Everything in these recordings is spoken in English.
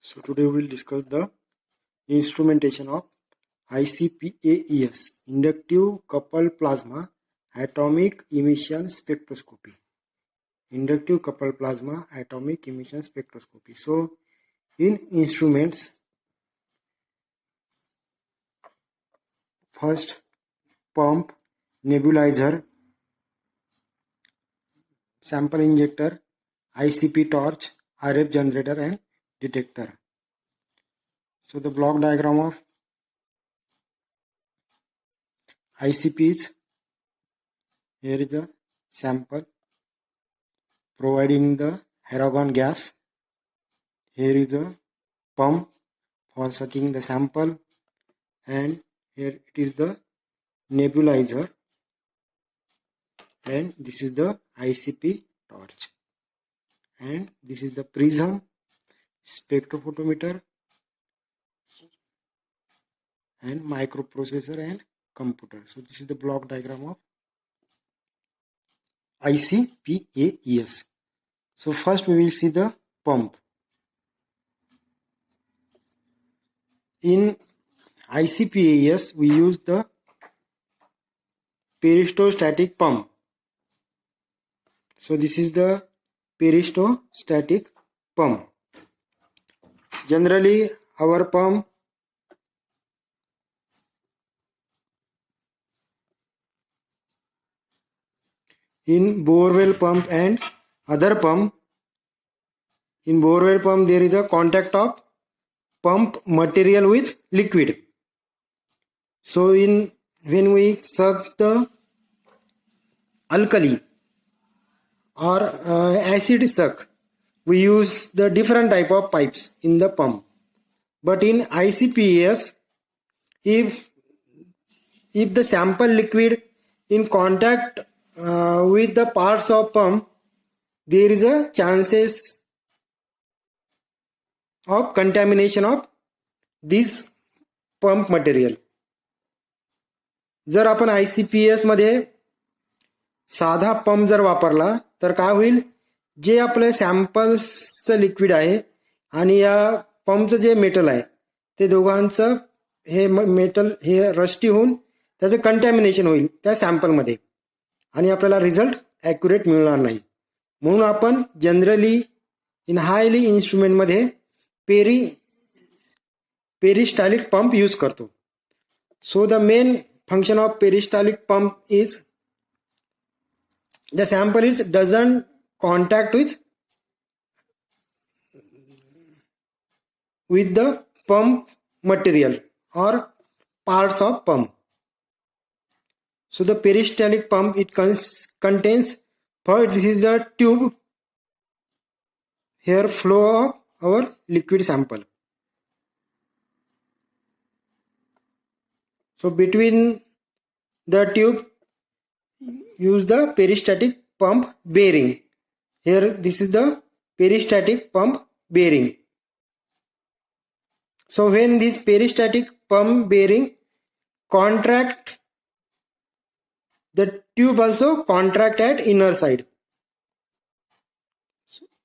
So today we will discuss the instrumentation of ICP-AES, Inductive Coupled Plasma Atomic Emission Spectroscopy. Inductive Coupled Plasma Atomic Emission Spectroscopy. So in instruments, first pump, nebulizer, sample injector, ICP torch, RF generator and detector. So the block diagram of ICP is, here is the sample providing the argon gas. Here is the pump for sucking the sample, and here it is the nebulizer, and this is the ICP torch, and this is the prism, spectrophotometer and microprocessor and computer. So this is the block diagram of ICP-AES. So first we will see the pump. In ICP-AES we use the peristaltic pump. So this is the peristaltic pump. Generally our pump in borewell pump and other pump, in borewell pump there is a contact of pump material with liquid. So when we suck the alkali or acid suck, we use the different type of pipes in the pump. But in ICP-AES, if the sample liquid in contact with the parts of pump, there is a chances of contamination of this pump material. जर आपण ICP-AES मध्ये साधा pump जर वापरला तर काय होईल, जे आपलं सॅम्पल्सचं लिक्विड आहे आणि या पंपचं जे मेटल आहे ते दोघांचं हे मेटल हे रस्टी होऊन त्याचं कंटॅमिनेशन होईल त्या सॅम्पलमध्ये आणि आपल्याला रिझल्ट ॲक्युरेट मिळणार नाही. म्हणून आपण जनरली इन हायली इन्स्ट्रुमेंटमध्ये पेरिस्टालिक पंप यूज करतो. So the main function of peristaltic pump is the sample doesn't contact with the pump material or parts of pump. So the peristaltic pump, it contains, first this is the tube, here flow of our liquid sample. So between the tube, use the peristatic pump bearing. Here this is the peristatic pump bearing. So when this peristatic pump bearing contract, the tube also contract at inner side.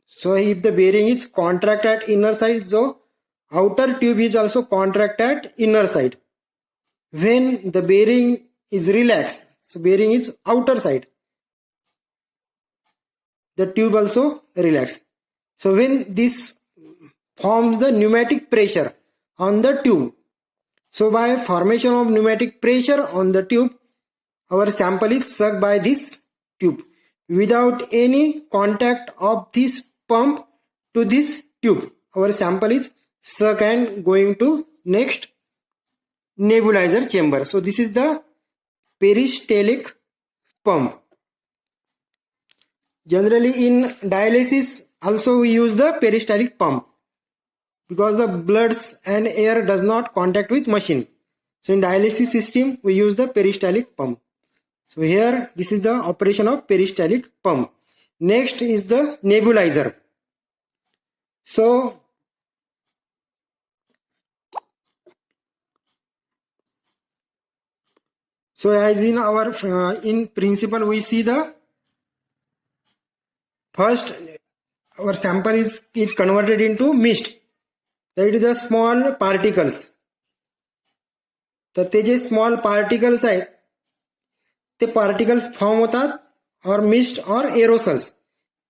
So if the bearing is contract at inner side, so outer tube is also contract at inner side. When the bearing is relaxed, so bearing is outer side, the tube also relax. So when this forms the pneumatic pressure on the tube, so by formation of pneumatic pressure on the tube, our sample is sucked by this tube without any contact of this pump to this tube. Our sample is sucked and going to next nebulizer chamber. So this is the peristaltic pump. Generally in dialysis also we use the peristaltic pump because the bloods and air does not contact with machine. So in dialysis system we use the peristaltic pump. So here this is the operation of peristaltic pump. Next is the nebulizer. So as in our in principle we see the first our sample is converted into mist. That is the small particles. तर ते जे small particles आहेत ते particles form होतात और mist और aerosols.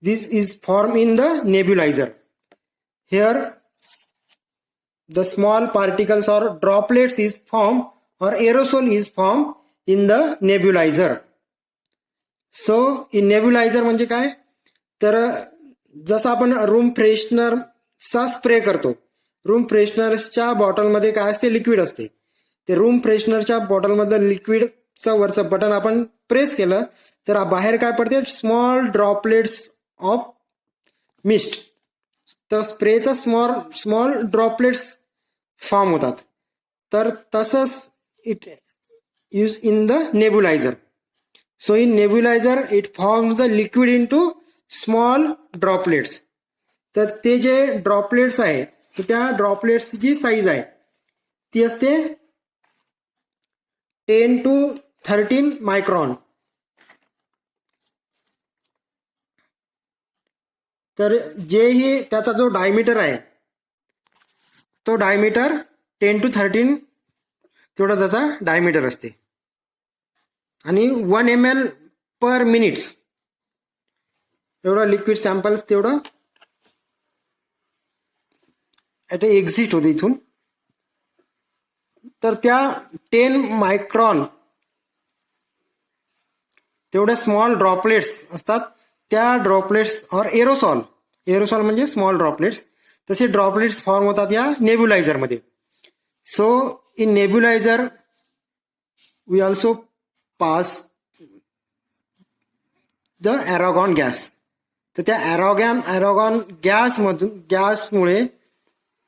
This is form in the nebuliser. Here the small particles or droplets is formed or aerosol is formed in the nebulizer. So in nebulizer म्हणजे काय, तर जसं आपण रूम फ्रेशनरचा स्प्रे करतो, रूम फ्रेशनरच्या बॉटलमध्ये काय असते, लिक्विड असते. ते रूम फ्रेशनरच्या बॉटलमधलं लिक्विडचं वरचं बटन आपण प्रेस केलं तर बाहेर काय पडते, स्मॉल ड्रॉपलेट्स ऑफ मिस्ट. तर स्प्रेचा स्मॉल ड्रॉपलेट्स फॉर्म होतात. तर तसंच it use in the nebuliser. So in nebuliser it forms the liquid into small droplets. तर ते जे ड्रॉपलेट्स आहेत तर त्या ड्रॉपलेट्सची जी साईज आहे ती असते 10 to 13 मायक्रॉन. तर जेही त्याचा जो डायमीटर आहे तो डायमीटर 10 to 13 तेवढा त्याचा डायमीटर असते. आणि 1 ml पर मिनिट्स एवढं लिक्विड सॅम्पल्स तेवढं एक्झिट होते इथून. तर त्या 10 मायक्रॉन तेवढ्या स्मॉल ड्रॉपलेट्स असतात. त्या ड्रॉपलेट्स और एरोसॉल, एरोसॉल म्हणजे स्मॉल ड्रॉपलेट्स, तसे ड्रॉपलेट्स फॉर्म होतात या नेब्युलायझरमध्ये. So in nebuliser we also pass the argon gas. तर त्या ॲरॉगॉन गॅसमुळे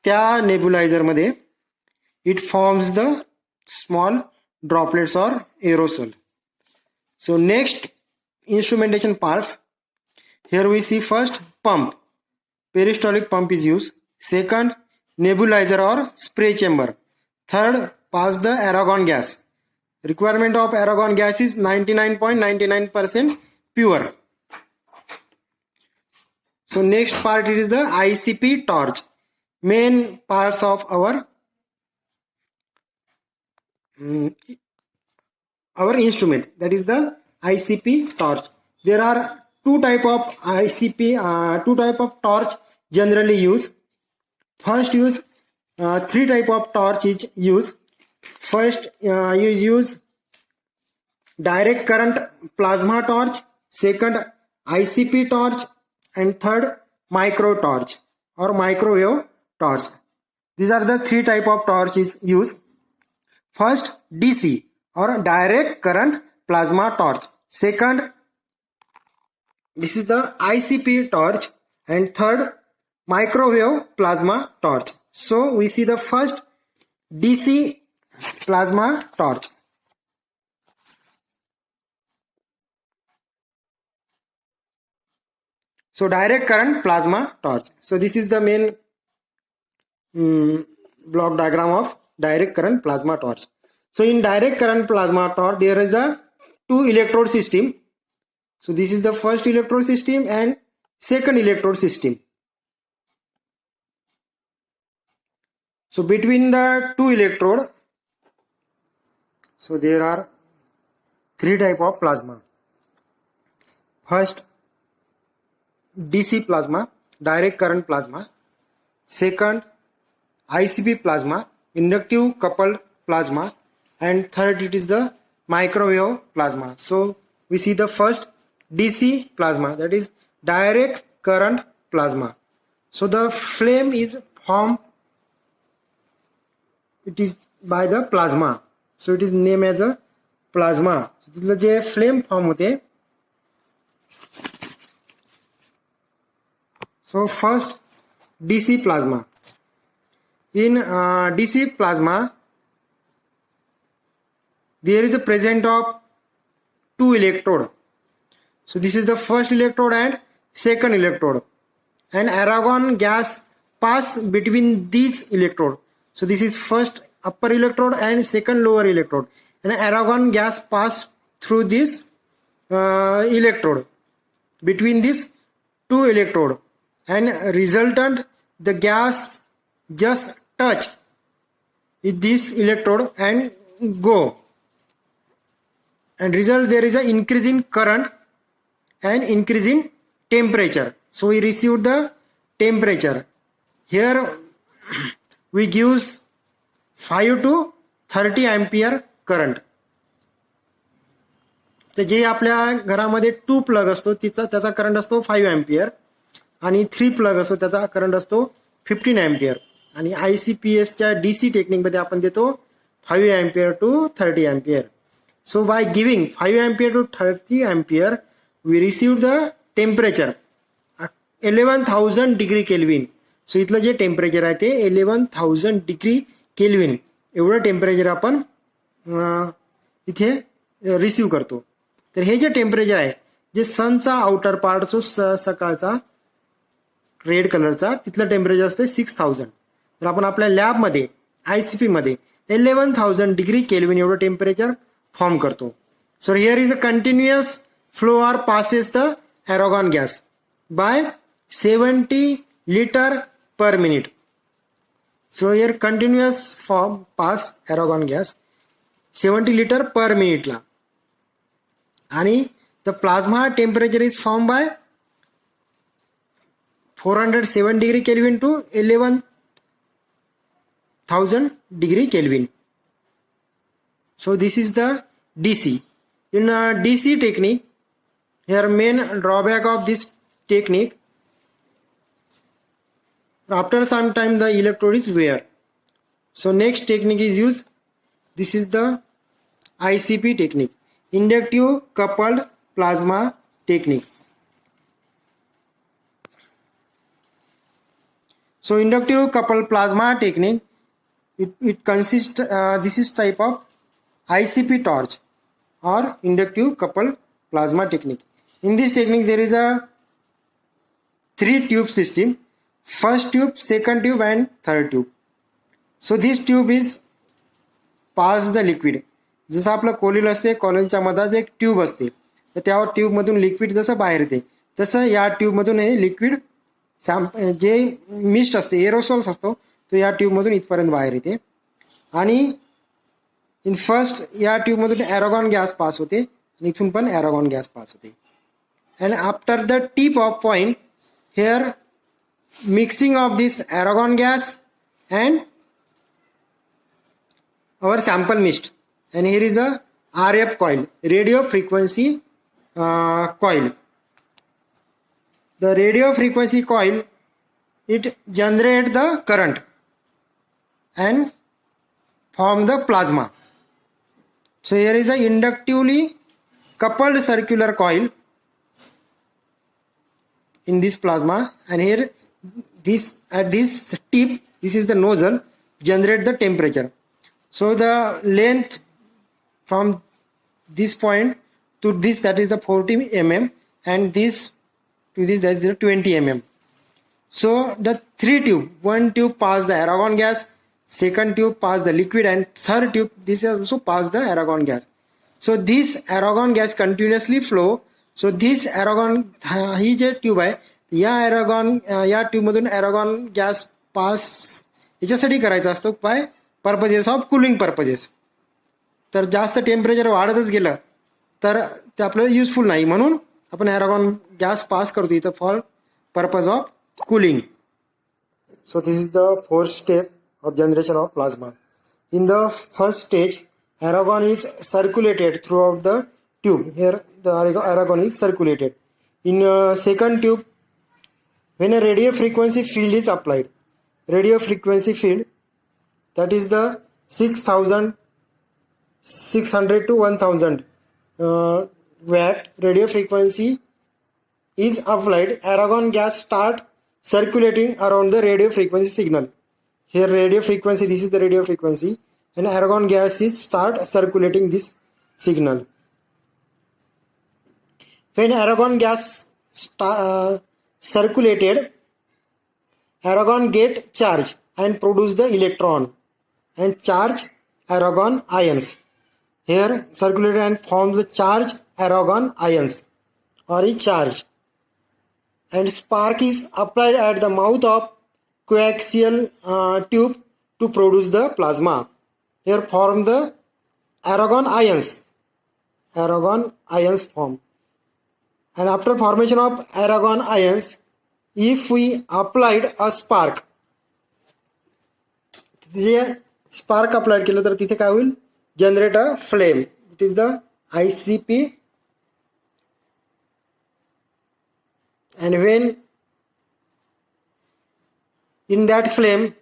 त्या नेब्युलायझरमध्ये it forms the small droplets और aerosol. So next instrumentation parts. Here we see first pump. Peristaltic pump is used. Second, nebulizer or spray chamber. Third, pass the argon gas. Requirement of argon gas is 99.99% pure. So next part is the ICP torch. Main parts of our instrument, that is the ICP torch. There are two type of torch generally used. First use 3 type of torch is used. First you use direct current plasma torch, second ICP torch, and third micro torch or microwave torch. These are the 3 type of torch is used. First DC or direct current plasma torch. Second, this is the ICP torch, and third, microwave plasma torch. So we see the first DC plasma torch. So direct current plasma torch. So this is the main block diagram of direct current plasma torch. So in direct current plasma torch there is the 2 electrode system. So this is the first electrode system and second electrode system. So between the 2 electrode, so there are 3 type of plasma. First DC plasma, direct current plasma. Second ICP plasma, inductive coupled plasma. And third it is the microwave plasma. So we see the first DC plasma, that is direct current plasma. So the flame is formed, it is by the plasma. So it is named as a plasma. So J flame form होते. So first DC plasma. In DC plasma there is a present of 2 electrode. So this is the first electrode and second electrode, and argon gas pass between these electrode. So this is first upper electrode and second lower electrode, and argon gas pass through this electrode between these 2 electrode, and resultant the gas just touch with this electrode and go, and result there is an increase in current and increase in temperature. So we received the temperature. Here we gives 5 to 30 ampere current. तर जे आपल्या घरामध्ये 2 plug असतो त्याचा current असतो 5 ampere आणि 3 plug असतो त्याचा current असतो 15 अँपियर. आणि ICPSच्या DC टेक्निकमध्ये आपण देतो 5 ampere to 30 ampere. So by giving 5 ampere to 30 ampere we receive the temperature 11,000 degree kelvin. So इथलं जे टेम्परेचर आहे ते 11,000 डिग्री केल्विन एवढं टेम्परेचर आपण इथे रिसीव्ह करतो. तर हे जे टेम्परेचर आहे जे सनचा आउटर पार्ट जो सकाळचा रेड कलरचा तिथलं टेम्परेचर असते 6,000. तर आपण आपल्या लॅबमध्ये ICP मध्ये 11,000 डिग्री केल्विन एवढं टेम्परेचर फॉर्म करतो. So here is a continuous flow or passes the argon gas by 70 liter per minute. So here continuous form pass argon gas 70 liter per minute ला. आणि the plasma temperature is formed by 407 degree Kelvin to 11,000 degree Kelvin. So this is the DC. In DC technique, here main drawback of this technique, after some time the electrode is wear. So next technique is used. This is the ICP technique, inductive coupled plasma technique. So inductive coupled plasma technique, it consists this is type of ICP torch or inductive coupled plasma technique. In this technique there is a 3 tube system, first tube, second tube and third tube. So this tube is pass the liquid. जसं आपलं कोलिल असते, कॉलिलच्या मधात एक tube असते, तर त्या tube मधून liquid जसं बाहेर येते तसं या ट्यूब मधून हे लिक्विड जे मिस्ट असते, एरोसोल्स असतो, तो या ट्यूब मधून इथपर्यंत बाहेर येते. आणि इन फर्स्ट या ट्यूब मधून argon गॅस पास होते आणि इथून पण argon गॅस पास होते. and after the tip of point, here mixing of this argon gas and our sample mist, and here is a RF coil, radio frequency coil. The radio frequency coil, it generate the current and form the plasma. So here is a inductively coupled circular coil in this plasma, and here this at this tip, this is the nozzle, generate the temperature. So the length from this point to this, that is the 40 mm, and this to this, that is the 20 mm. So the 3 tube, one tube pass the argon gas, second tube pass the liquid, and third tube this also pass the argon gas. So this argon gas continuously flow. So this argon, he J tube आहे या tube मधून argon gas pass याच्यासाठी करायचा असतो by purposes of cooling purposes. तर जास्त temperature वाढतच गेलं तर ते आपल्याला युजफुल नाही, म्हणून आपण argon गॅस पास करतो इथं for purpose of cooling. So this is the fourth step of generation of plasma. In the first stage, argon is circulated throughout the tube. Here the argon is circulated. In second tube, when a radio frequency field is applied, radio frequency field, that is the 6,600 to 1,000 watt radio frequency is applied, argon gas start circulating around the radio frequency signal. Here radio frequency, this is the radio frequency, and argon gas is start circulating this signal. When argon gas circulated, argon get charge and produce the electron and charge argon ions. Here circulated and forms the charge argon ions or a charge, and spark is applied at the mouth of coaxial tube to produce the plasma. Here form the argon ions. Argon ions form. And after formation of argon ions, if we applied a spark, J spark applied केलं तर तिथे काय होईल? Generate a flame. It is the ICP. And when in that flame,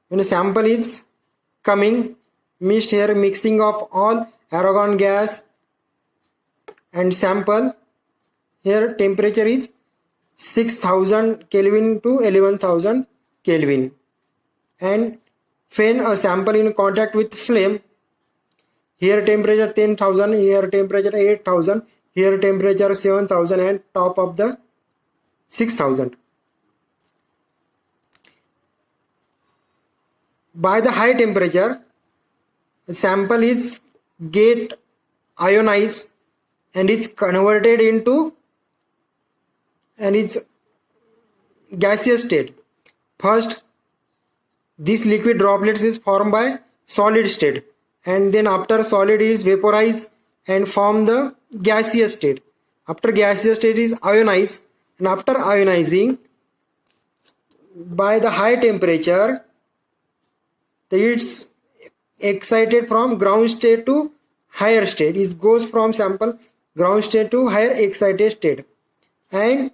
when a sample is coming, mixed here, mixing of all argon gas and sample, here temperature is 6000 Kelvin to 11,000 Kelvin. And when a sample in contact with flame, here temperature 10,000, here temperature 8,000, here temperature 7,000 and top of the 6,000. By the high temperature, the sample is get ionized and is converted into and its gaseous state. First, this liquid droplets is formed by solid state, and then after solid is vaporized and form the gaseous state. After gaseous state is ionized, and after ionizing by the high temperature, it's excited from ground state to higher state. It goes from sample ground state to higher excited state, and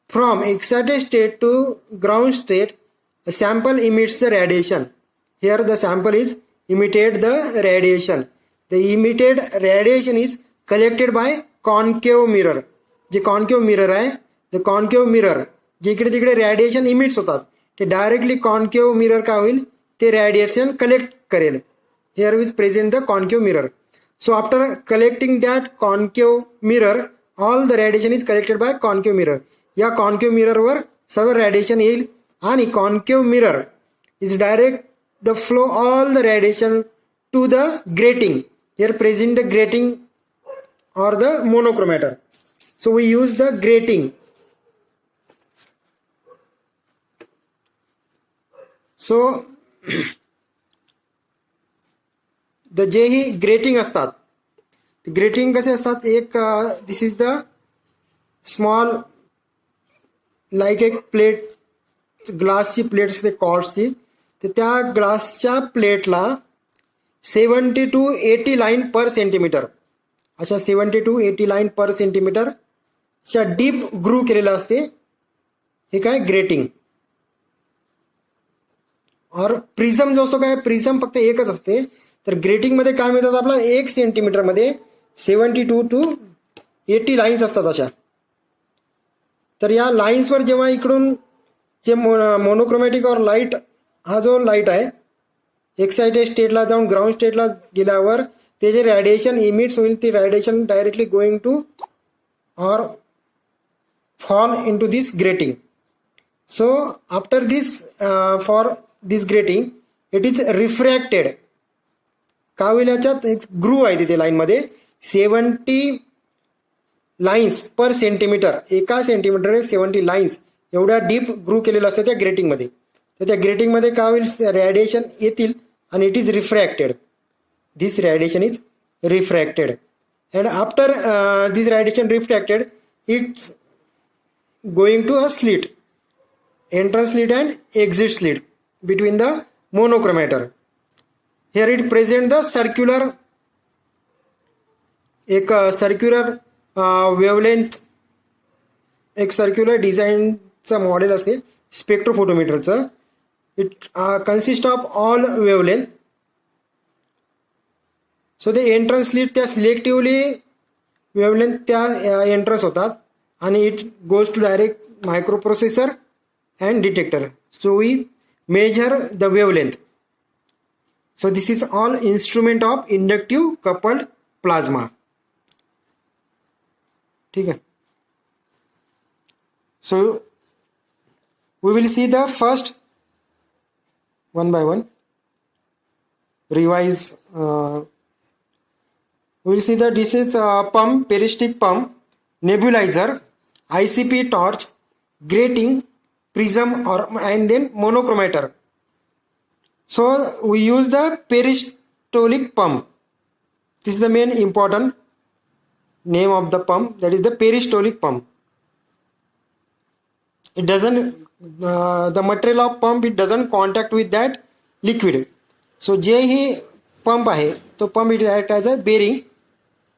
from excited state to ground state, a sample emits the radiation. Here the sample is emitted the radiation. The emitted radiation is collected by concave mirror. J concave mirror आहे, the concave mirror जे इकडे तिकडे radiation emits होतात, ते directly concave mirror काय होईल, ते radiation collect करेल. Here is present the concave mirror. So after collecting that concave mirror, all the radiation is collected by concave mirror. या concave mirror वर सर्व radiation येईल आणि concave mirror is direct the flow all the radiation to the grating. Here present the grating or the monochromator. So we use the grating. So the J he grating असतात, grating कसे असतात, एक this is the small like एक plate, ग्लासची plate असते कॉर्ड्सची, तर त्या ग्लासच्या प्लेटला 70 to 80 line पर centimetre, अशा 70 to 80 लाईन पर सेंटीमीटर अशा डीप ग्रू केलेलं असते. हे काय ग्रेटिंग. और प्रिझम जो असतो काय, प्रिझम फक्त एकच असते. तर ग्रेटिंग मध्ये काय मिळतात आपल्याला, 1 सेंटीमीटर मध्ये 72 to 80 लाईन्स असतात अशा. तर या लाईन्सवर जेव्हा इकडून जे मोनोक्रोमॅटिक और लाईट, हा जो लाईट आहे एक्साइटेड स्टेटला जाऊन ग्राउंड स्टेटला गेल्यावर ते जे रेडिएशन इमिट्स होईल, ते रेडिएशन डायरेक्टली गोइंग टू और fall into this grating. So after this for this grating it is refracted. काय होईल, याच्यात एक ग्रू आहे तिथे लाईनमध्ये 70 लाईन्स पर सेंटीमीटर, एका सेंटीमीटर 70 लाईन्स एवढ्या डीप ग्रू केलेलं असतं त्या ग्रेटिंगमध्ये. तर त्या ग्रेटिंगमध्ये काय होईल, रेडिएशन येतील आणि it is refracted. This radiation is refracted and after this radiation refracted it's going to a slit, entrance slit and exit slit between the monochromator. Here it present the circular, एक circular wavelength, एक circular डिझाईनचं model असते स्पेक्ट्रोफोटोमीटरचं. It consist of all wavelength. So ते entrance slit त्या selectively wavelength त्या entrance होतात आणि it goes to direct microprocessor and detector. So we measure the wavelength. So this is all instrument of inductive coupled plasma. ठीक है. So we will see the first one by one. Revise. We will see that this is pump, peristic pump, nebulizer, ICP torch, grating, prism and then monochromator. So we use the peristolic pump. This is the main important name of the pump, that is the peristolic pump. It doesn't, the material of pump, it doesn't contact with that liquid. So J he pump आहे तो pump it act as a bearing.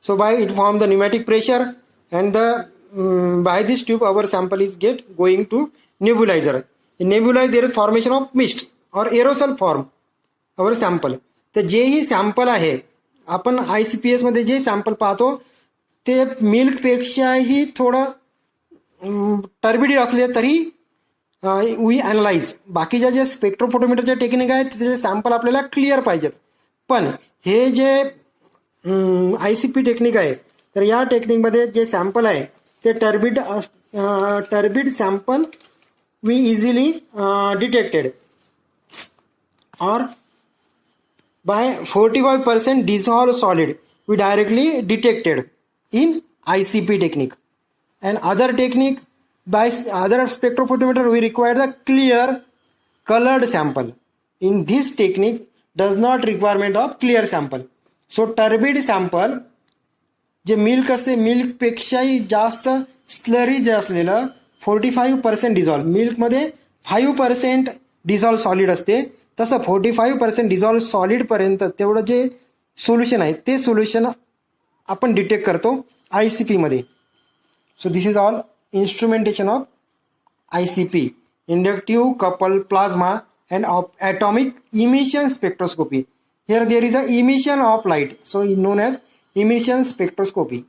So by it form the pneumatic pressure, and the by this tube our sample is get going to nebulizer. In nebulizer there is formation of mist or aerosol form our sample. तर जे ही sample आहे आपण ICPS मध्ये जे sample पाहतो ते milk पेक्षाही थोडं turbid असले तरी we analyse. बाकीच्या जे स्पेक्ट्रोफोटोमीटरचे टेक्निक आहेत त्याचे सॅम्पल आपल्याला क्लिअर पाहिजेत. पण हे जे ICP टेक्निक आहे तर या टेक्निकमध्ये जे सॅम्पल आहे ते turbid sample we easily detected or by 45% dissolved solid we directly detected in ICP technique. And other technique, by other spectrophotometer we require the clear colored sample. In this technique does not requirement of clear sample. So turbid sample J milk असते milk पेक्षाही जास्त slurry जे असलेलं 45% dissolve, मिल्कमध्ये 5% dissolve solid असते, तसं 45% dissolve solid पर्यंत तेवढं जे solution आहे ते solution आपण डिटेक्ट करतो ICP मध्ये. So this is all instrumentation of ICP, inductive coupled plasma and atomic emission spectroscopy. Here there is a emission of light, so known as emission spectroscopy.